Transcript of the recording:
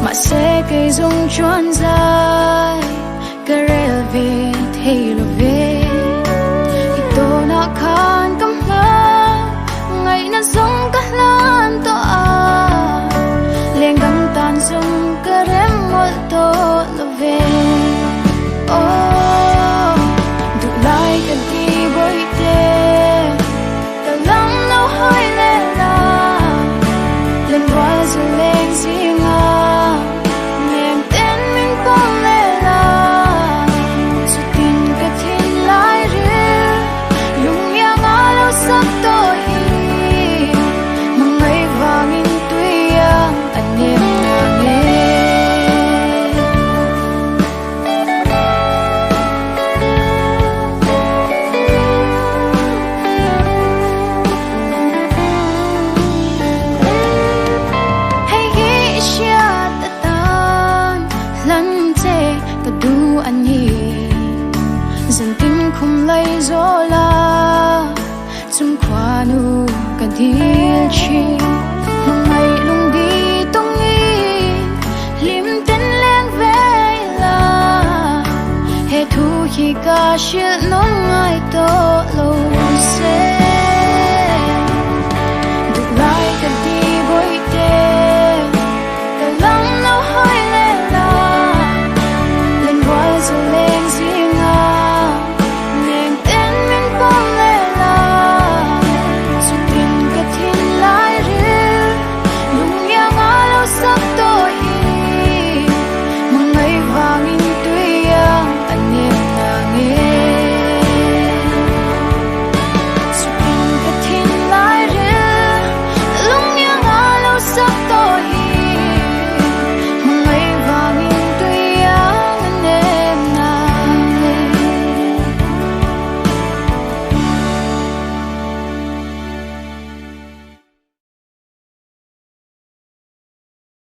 mà sẽ cây rong tròn dài cái rêu về thay lo về ito na khan cầm lá ngày na rong cả lan to à lên găng tan rong cái rem mol to lo về oh du lại cái đi bơi tê ta lăng lâu hơi lên la lên hoa rồi lên riêng à niềm tên mình bông lên la rồi tin cái thiên lại rơi lung yang à lâu sắc tôi mangaih vangin tuy anh em du anh hi dần tin không lấy gió la chung qua nu cả điên chi ngày lung đi tung nghi lim tên lên về la hệ thu khi cả chuyện non ngay to lâu sẽ